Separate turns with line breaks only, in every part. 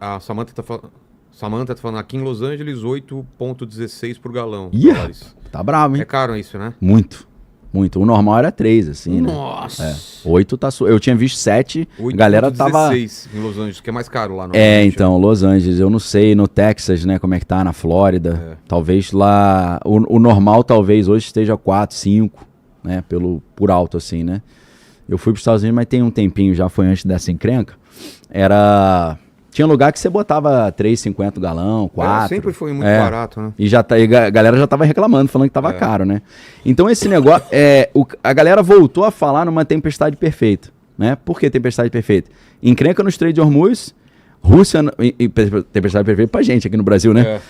A Samantha tá falando aqui em Los Angeles, 8,16 por galão.
Dólares. Tá bravo, hein?
É caro isso, né?
Muito. Muito. O normal era 3, assim, né?
Nossa!
8 tá... Eu tinha visto 7, a galera tava...
16 em Los Angeles, que é mais caro lá.
Então, Los Angeles, eu não sei, no Texas, né, como é que tá, na Flórida. Talvez lá... O normal, talvez, hoje esteja 4, 5, né, por alto, assim, né? Eu fui pros Estados Unidos, mas tem um tempinho, já foi antes dessa encrenca. Tinha lugar que você botava 3,50 galão, 4.
Sempre foi muito barato, né?
E a galera já tava reclamando, falando que tava caro, né? Então esse negócio, a galera voltou a falar numa tempestade perfeita, né? Por que tempestade perfeita? Encrenca no Strait de Hormuz, Rússia, tempestade perfeita pra gente aqui no Brasil, né?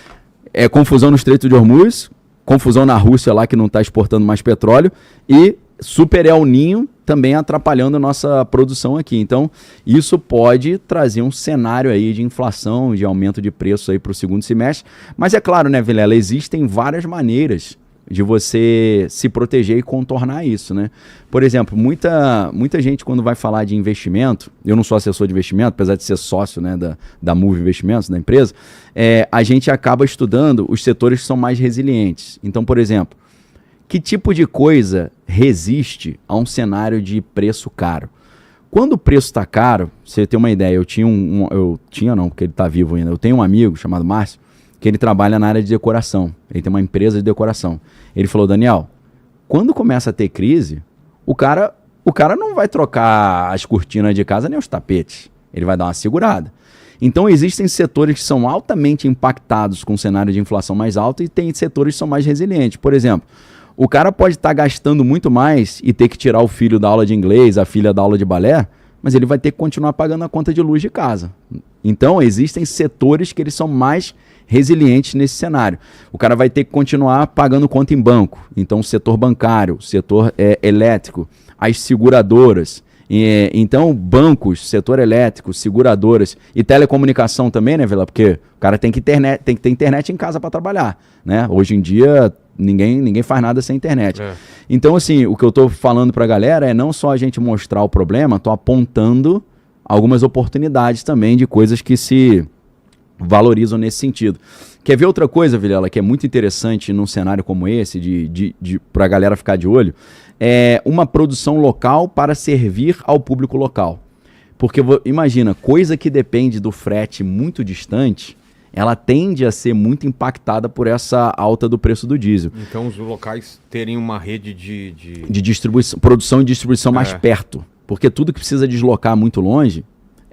Confusão no Strait de Hormuz, confusão na Rússia lá que não tá exportando mais petróleo e Super El Niño também atrapalhando a nossa produção aqui. Então, isso pode trazer um cenário aí de inflação, de aumento de preço aí para o segundo semestre. Mas é claro, né, Vilela, existem várias maneiras de você se proteger e contornar isso, né? Por exemplo, muita gente quando vai falar de investimento, eu não sou assessor de investimento, apesar de ser sócio, né, da Move Investimentos, da empresa, a gente acaba estudando os setores que são mais resilientes. Então, por exemplo, que tipo de coisa resiste a um cenário de preço caro? Quando o preço está caro, você tem uma ideia, porque ele está vivo ainda, eu tenho um amigo chamado Márcio, que ele trabalha na área de decoração, ele tem uma empresa de decoração. Ele falou, Daniel, quando começa a ter crise, o cara não vai trocar as cortinas de casa nem os tapetes, ele vai dar uma segurada. Então existem setores que são altamente impactados com um cenário de inflação mais alto e tem setores que são mais resilientes. Por exemplo, o cara pode estar gastando muito mais e ter que tirar o filho da aula de inglês, a filha da aula de balé, mas ele vai ter que continuar pagando a conta de luz de casa. Então, existem setores que eles são mais resilientes nesse cenário. O cara vai ter que continuar pagando conta em banco. Então, o setor bancário, o setor elétrico, as seguradoras. Então, bancos, setor elétrico, seguradoras e telecomunicação também, né, Vila? Porque o cara tem que ter internet em casa para trabalhar, né? Hoje em dia, ninguém faz nada sem internet. Então, assim, o que eu tô falando pra galera é não só a gente mostrar o problema, tô apontando algumas oportunidades também de coisas que se valorizam nesse sentido. Quer ver outra coisa, Vilela, que é muito interessante num cenário como esse, pra galera ficar de olho? É uma produção local para servir ao público local. Porque, imagina, coisa que depende do frete muito distante, ela tende a ser muito impactada por essa alta do preço do diesel.
Então os locais terem uma rede de
distribuição, produção e distribuição mais perto. Porque tudo que precisa deslocar muito longe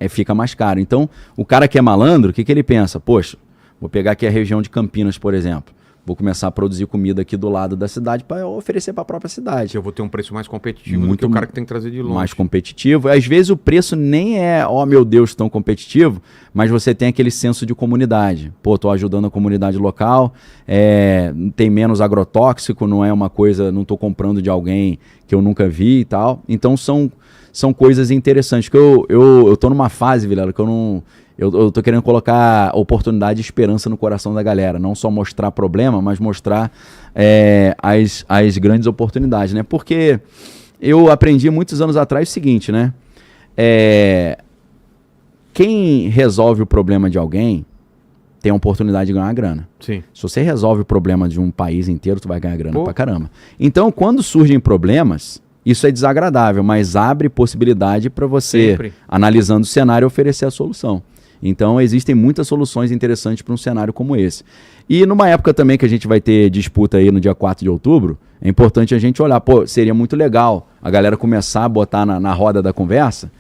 fica mais caro. Então, o cara que é malandro, o que ele pensa? Poxa, vou pegar aqui a região de Campinas, por exemplo. Vou começar a produzir comida aqui do lado da cidade para oferecer para a própria cidade.
Eu vou ter um preço mais competitivo do que o cara que tem que trazer de longe.
Mais competitivo. Às vezes o preço nem é, meu Deus, tão competitivo, mas você tem aquele senso de comunidade. Pô, tô ajudando a comunidade local, tem menos agrotóxico, não é uma coisa, não tô comprando de alguém que eu nunca vi e tal. Então são coisas interessantes. Que eu tô numa fase, Vilela, que eu tô querendo colocar oportunidade e esperança no coração da galera. Não só mostrar problema, mas mostrar as grandes oportunidades, né? Porque eu aprendi muitos anos atrás o seguinte, né? Quem resolve o problema de alguém tem a oportunidade de ganhar uma grana.
Sim.
Se você resolve o problema de um país inteiro, tu vai ganhar grana pra caramba. Então, quando surgem problemas, isso é desagradável, mas abre possibilidade para você, analisando o cenário, oferecer a solução. Então, existem muitas soluções interessantes para um cenário como esse. E numa época também que a gente vai ter disputa aí no dia 4 de outubro, é importante a gente olhar, seria muito legal a galera começar a botar na roda da conversa,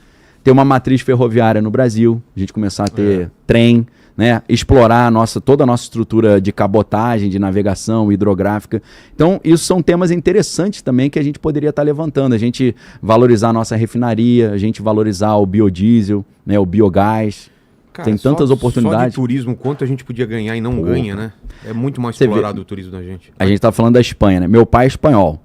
ter uma matriz ferroviária no Brasil, a gente começar a ter trem, né, explorar toda a nossa estrutura de cabotagem, de navegação hidrográfica. Então, isso são temas interessantes também que a gente poderia estar levantando. A gente valorizar a nossa refinaria, a gente valorizar o biodiesel, né, o biogás. Cara, tem tantas oportunidades.
Só de turismo, quanto a gente podia ganhar e não ganha, né? É muito mais explorado o turismo da gente.
A gente tá falando da Espanha, né? Meu pai é espanhol.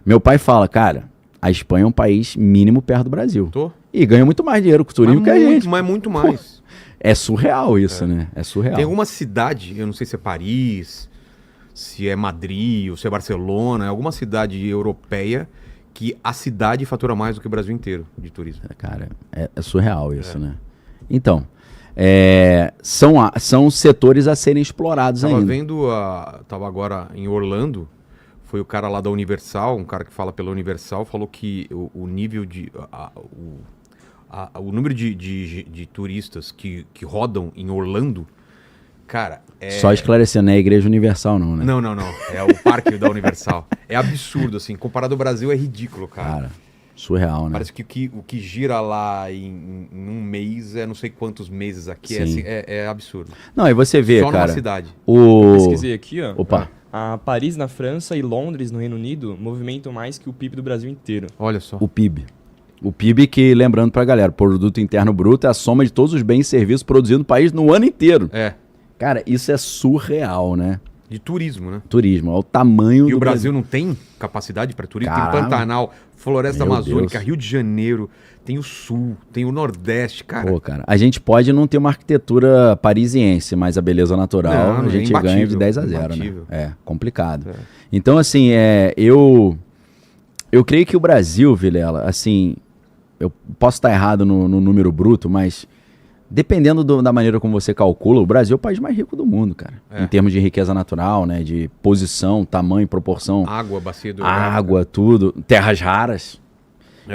Meu pai fala, cara, a Espanha é um país mínimo perto do Brasil. E ganha muito mais dinheiro com o turismo que a gente.
Mas muito mais.
É surreal isso, né? É surreal.
Tem alguma cidade, eu não sei se é Paris, se é Madrid, ou se é Barcelona, alguma cidade europeia que a cidade fatura mais do que o Brasil inteiro de turismo.
Cara, é surreal isso, né? Então, são setores a serem explorados
Tava
ainda.
vendo, tava agora em Orlando, foi o cara lá da Universal, um cara que fala pela Universal, falou que o nível de... o número de turistas que rodam em Orlando, cara...
Só esclarecendo, não é a Igreja Universal não, né?
Não. É o parque da Universal. É absurdo, assim. Comparado ao Brasil, é ridículo, cara.
Surreal, né?
Parece que o que gira lá em um mês é não sei quantos meses aqui. É absurdo.
Não, e você vê,
Só
cara...
numa cidade.
Eu pesquisei aqui, ó.
Opa.
A Paris, na França, e Londres, no Reino Unido, movimentam mais que o PIB do Brasil inteiro.
Olha só.
O PIB. O PIB que, lembrando pra galera, Produto Interno Bruto é a soma de todos os bens e serviços produzidos no país no ano inteiro. Cara, isso é surreal, né?
De turismo, né?
Turismo, é o tamanho do
E o Brasil não tem capacidade para turismo?
Caramba.
Tem Pantanal, Floresta
Meu
Amazônica,
Deus.
Rio de Janeiro, tem o Sul, tem o Nordeste, cara.
Pô, cara, a gente pode não ter uma arquitetura parisiense, mas a beleza natural
Não,
a gente
é imbatível,
ganha de 10 a 0,
imbatível.
né? É, complicado. Então, assim, eu creio que o Brasil, Vilela, assim, eu posso estar errado no número bruto, mas dependendo da maneira como você calcula, o Brasil é o país mais rico do mundo, cara. Em termos de riqueza natural, né? De posição, tamanho, proporção.
Água, bacia do
Água, tudo. Terras raras.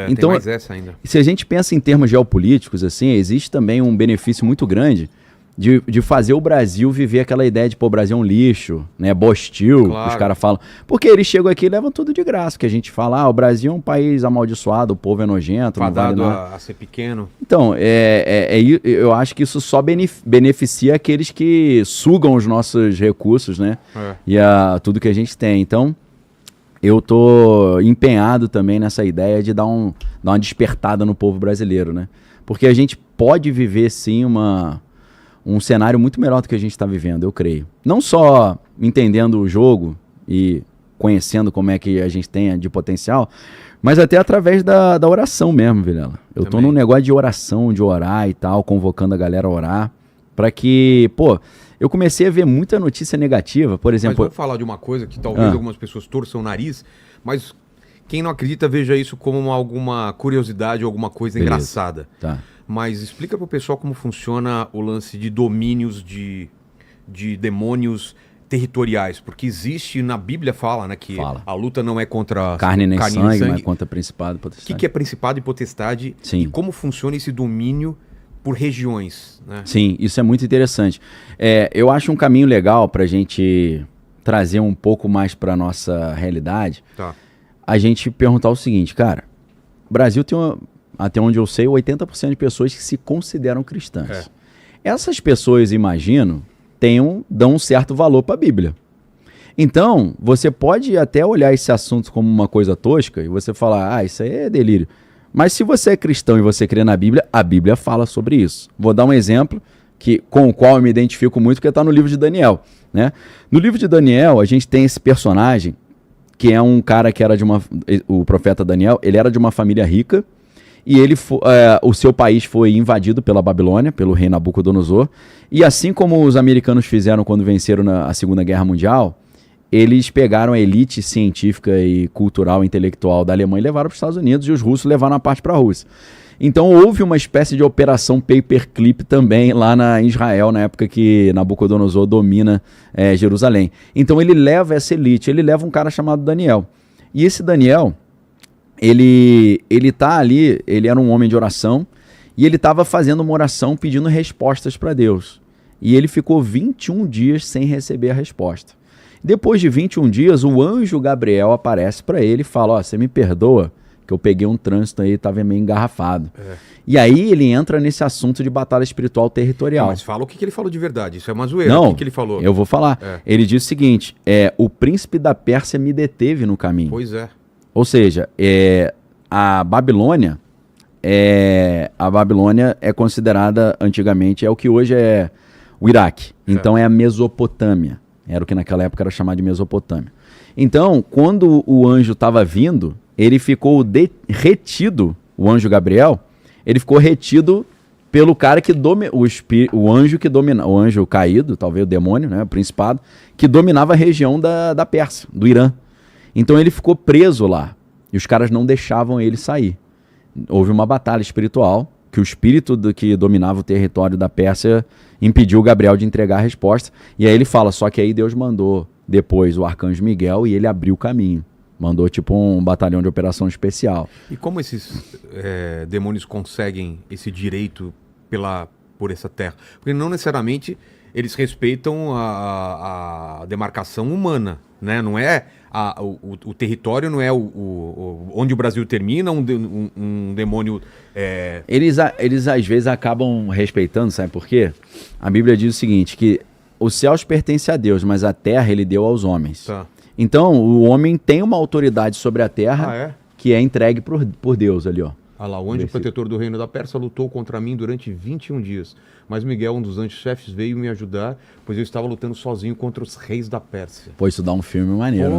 Então, tem mais essa ainda.
Se a gente pensa em termos geopolíticos, assim, existe também um benefício muito grande de fazer o Brasil viver aquela ideia de, pô, o Brasil é um lixo, né? Bostil,
Claro.
os caras falam. Porque eles chegam aqui e levam tudo de graça, que a gente fala, o Brasil é um país amaldiçoado, o povo é nojento, não vale
Fadado
nada.
a ser pequeno.
Então, eu acho que isso só beneficia aqueles que sugam os nossos recursos, né? E tudo que a gente tem. Então, eu tô empenhado também nessa ideia de dar uma despertada no povo brasileiro, né? Porque a gente pode viver, sim, um cenário muito melhor do que a gente está vivendo, eu creio. Não só entendendo o jogo e conhecendo como é que a gente tem de potencial, mas até através da oração mesmo, Vilela. Eu tô num negócio de oração, de orar e tal, convocando a galera a orar, para que, pô, eu comecei a ver muita notícia negativa, por exemplo...
Mas vamos falar de uma coisa que talvez algumas pessoas torçam o nariz, mas quem não acredita veja isso como alguma curiosidade ou alguma coisa engraçada.
Tá.
Mas explica pro pessoal como funciona o lance de domínios de demônios territoriais, porque existe, na Bíblia fala, né, que a luta não é contra
carne nem sangue, mas contra principado e potestade.
O que é principado e potestade?
Sim.
E como funciona esse domínio por regiões, né?
Sim, isso é muito interessante. Eu acho um caminho legal pra gente trazer um pouco mais pra nossa realidade, a gente perguntar o seguinte, cara, o Brasil tem até onde eu sei, 80% de pessoas que se consideram cristãs. Essas pessoas, imagino, dão um certo valor para a Bíblia. Então, você pode até olhar esse assunto como uma coisa tosca e você falar, isso aí é delírio. Mas se você é cristão e você crê na Bíblia, a Bíblia fala sobre isso. Vou dar um exemplo com o qual eu me identifico muito, que está no livro de Daniel, né? No livro de Daniel, a gente tem esse personagem, que é um cara que era o profeta Daniel, ele era de uma família rica, e o seu país foi invadido pela Babilônia, pelo rei Nabucodonosor. E assim como os americanos fizeram quando venceram a Segunda Guerra Mundial, eles pegaram a elite científica e cultural, intelectual da Alemanha e levaram para os Estados Unidos, e os russos levaram a parte para a Rússia. Então houve uma espécie de operação paperclip também lá em Israel, na época que Nabucodonosor domina Jerusalém. Então ele leva essa elite, ele leva um cara chamado Daniel. E esse Daniel... Ele tá ali, ele era um homem de oração, e ele estava fazendo uma oração pedindo respostas para Deus. E ele ficou 21 dias sem receber a resposta. Depois de 21 dias, o anjo Gabriel aparece para ele e fala, você me perdoa, que eu peguei um trânsito aí, estava meio engarrafado. E aí ele entra nesse assunto de batalha espiritual territorial.
Mas fala o que ele falou de verdade, isso é uma zoeira.
Não,
o que ele falou?
Eu vou falar. Ele diz o seguinte, o príncipe da Pérsia me deteve no caminho.
Pois é.
Ou seja, a Babilônia é considerada antigamente, é o que hoje é o Iraque. Então é a Mesopotâmia. Era o que naquela época era chamado de Mesopotâmia. Então, quando o anjo estava vindo, ele ficou retido, o anjo Gabriel, ele ficou retido pelo cara que o anjo que domina, o anjo caído, talvez o demônio, né, o principado, que dominava a região da Pérsia, do Irã. Então ele ficou preso lá e os caras não deixavam ele sair. Houve uma batalha espiritual que o espírito que dominava o território da Pérsia impediu Gabriel de entregar a resposta. E aí ele fala, só que aí Deus mandou depois o arcanjo Miguel e ele abriu o caminho. Mandou tipo um batalhão de operação especial.
E como esses demônios conseguem esse direito por essa terra? Porque não necessariamente eles respeitam a demarcação humana, né? Não é o território, não é onde o Brasil termina, um demônio...
Eles às vezes acabam respeitando, sabe por quê? A Bíblia diz o seguinte, que os céus pertencem a Deus, mas a terra ele deu aos homens.
Tá.
Então, o homem tem uma autoridade sobre a terra que é entregue por Deus ali, ó.
Ah lá, o anjo protetor do reino da Pérsia lutou contra mim durante 21 dias. Mas Miguel, um dos anjos-chefes, veio me ajudar, pois eu estava lutando sozinho contra os reis da Pérsia.
Pô, isso dá um filme maneiro, né?